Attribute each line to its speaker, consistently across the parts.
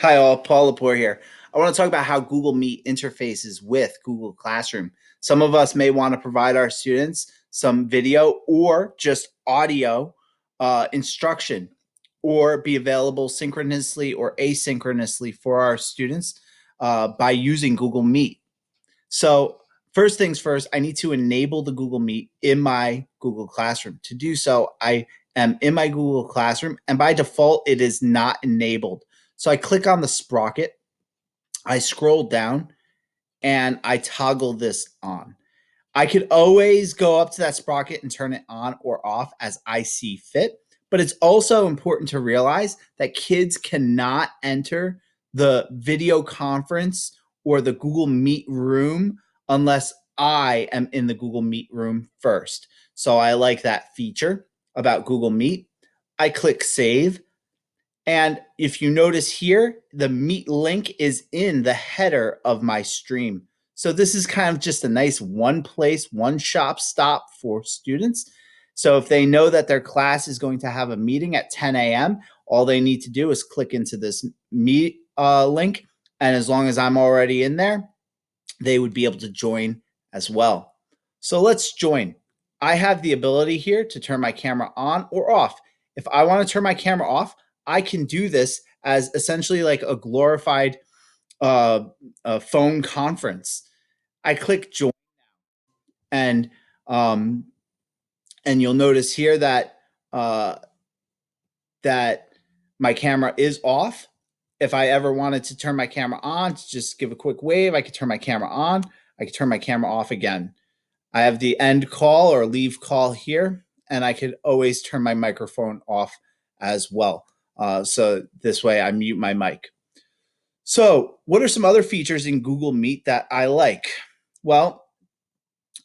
Speaker 1: Hi all, Paul Lepore here. I want to talk about how Google Meet interfaces with Google Classroom. Some of us may want to provide our students some video or just audio instruction or be available synchronously or asynchronously for our students by using Google Meet. So first things first, I need to enable the Google Meet in my Google Classroom. To do so, I am in my Google Classroom, and by default, it is not enabled. So I click on the sprocket, I scroll down, and I toggle this on. I could always go up to that sprocket and turn it on or off as I see fit. But it's also important to realize that kids cannot enter the video conference or the Google Meet room unless I am in the Google Meet room first. So I like that feature about Google Meet. I click save. And if you notice here, the Meet link is in the header of my stream. So this is kind of just a nice one place, one shop stop for students. So if they know that their class is going to have a meeting at 10 a.m., all they need to do is click into this Meet link. And as long as I'm already in there, they would be able to join as well. So let's join. I have the ability here to turn my camera on or off. If I want to turn my camera off, I can do this as essentially like a glorified phone conference. I click join, and um, and you'll notice here that that my camera is off. If I ever wanted to turn my camera on, to just give a quick wave, I could turn my camera on. I could turn my camera off again. I have the end call or leave call here, and I could always turn my microphone off as well. So this way I mute my mic. So what are some other features in Google Meet that I like? Well,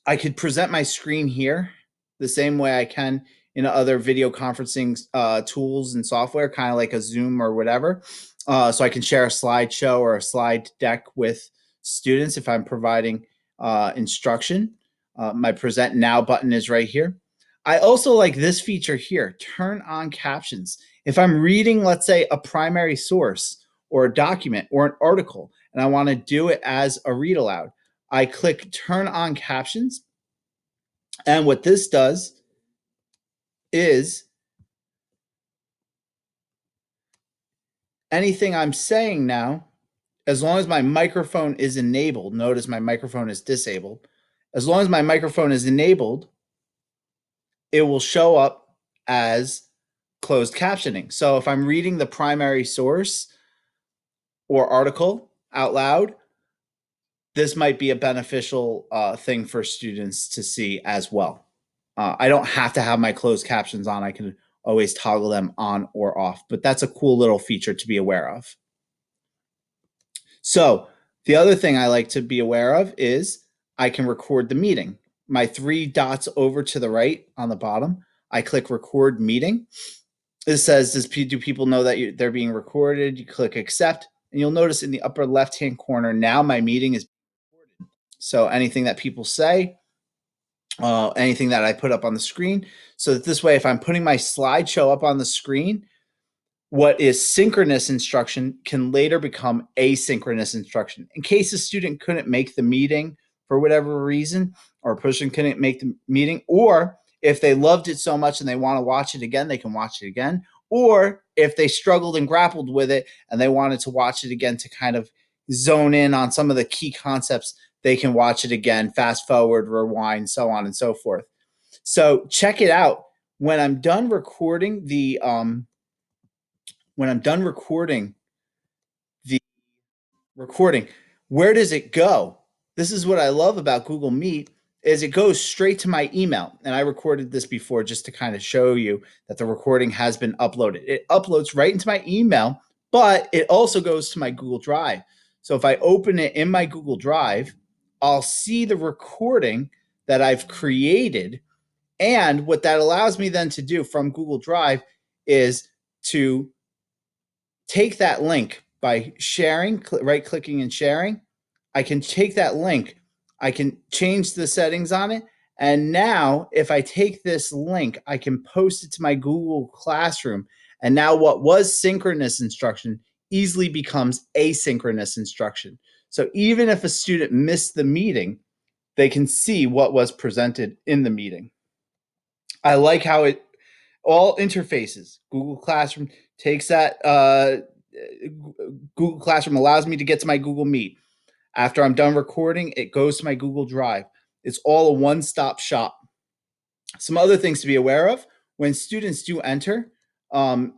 Speaker 1: I could present my screen here the same way I can in other video conferencing tools and software, kind of like a Zoom or whatever. So I can share a slideshow or a slide deck with students if I'm providing instruction. My present now button is right here. I also like this feature here, turn on captions. If I'm reading, let's say, a primary source or a document or an article, and I want to do it as a read aloud, I click turn on captions. And what this does is anything I'm saying now, as long as my microphone is enabled, notice my microphone is disabled. As long as my microphone is enabled, it will show up as closed captioning. So if I'm reading the primary source or article out loud, this might be a beneficial thing for students to see as well. I don't have to have my closed captions on. I can always toggle them on or off, but that's a cool little feature to be aware of. So the other thing I like to be aware of is I can record the meeting. My three dots over to the right on the bottom, I click record meeting. It says, do people know that they're being recorded? You click accept, and you'll notice in the upper left-hand corner, now my meeting is recorded. So anything that people say, anything that I put up on the screen, so that this way, if I'm putting my slideshow up on the screen, what is synchronous instruction can later become asynchronous instruction. In case a student couldn't make the meeting for whatever reason, or a person couldn't make the meeting, or if they loved it so much and they want to watch it again, they can watch it again. Or if they struggled and grappled with it and they wanted to watch it again to kind of zone in on some of the key concepts, they can watch it again, fast forward, rewind, so on and so forth. So check it out. When I'm done recording the recording, where does it go? This is what I love about Google Meet is it goes straight to my email. And I recorded this before just to kind of show you that the recording has been uploaded. It uploads right into my email, but it also goes to my Google Drive. So if I open it in my Google Drive, I'll see the recording that I've created. And what that allows me then to do from Google Drive is to take that link by sharing, right clicking and sharing. I can take that link, I can change the settings on it. And now if I take this link, I can post it to my Google Classroom. And now what was synchronous instruction easily becomes asynchronous instruction. So even if a student missed the meeting, they can see what was presented in the meeting. I like how it all interfaces. Google Classroom takes that. Google Classroom allows me to get to my Google Meet. After I'm done recording, it goes to my Google Drive. It's all a one-stop shop. Some other things to be aware of when students do enter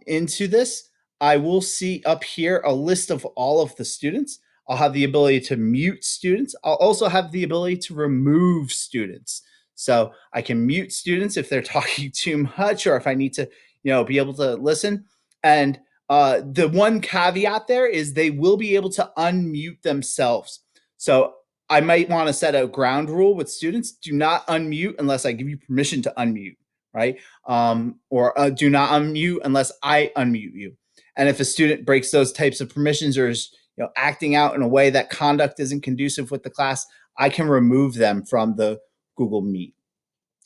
Speaker 1: into this, I will see up here a list of all of the students. I'll have the ability to mute students. I'll also have the ability to remove students. So I can mute students if they're talking too much or if I need to, be able to listen. And the one caveat there is they will be able to unmute themselves. So I might want to set a ground rule with students: do not unmute unless I give you permission to unmute, right? Or do not unmute unless I unmute you. And if a student breaks those types of permissions or is acting out in a way that conduct isn't conducive with the class, I can remove them from the Google Meet.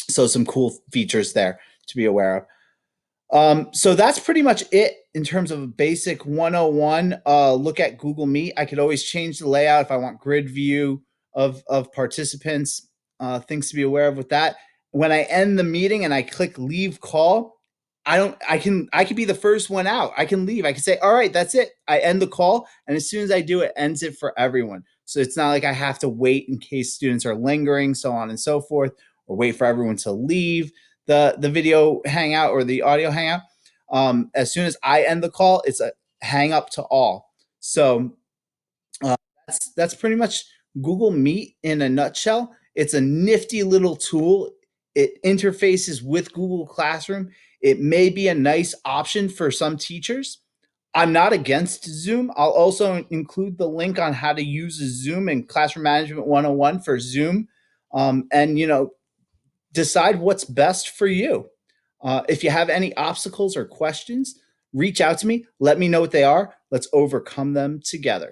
Speaker 1: So some cool features there to be aware of. So that's pretty much it in terms of a basic 101 look at Google Meet. I could always change the layout if I want grid view of participants, things to be aware of with that. When I end the meeting and I click leave call, I can be the first one out. I can leave. I can say, all right, that's it. I end the call. And as soon as I do, it ends it for everyone. So it's not like I have to wait in case students are lingering, so on and so forth, or wait for everyone to leave the video hangout or the audio hangout. As soon as I end the call, it's a hang up to all. So that's pretty much Google Meet in a nutshell. It's a nifty little tool. It interfaces with Google Classroom. It may be a nice option for some teachers. I'm not against Zoom. I'll also include the link on how to use Zoom in Classroom Management 101 for Zoom. And decide what's best for you. If you have any obstacles or questions, reach out to me. Let me know what they are. Let's overcome them together.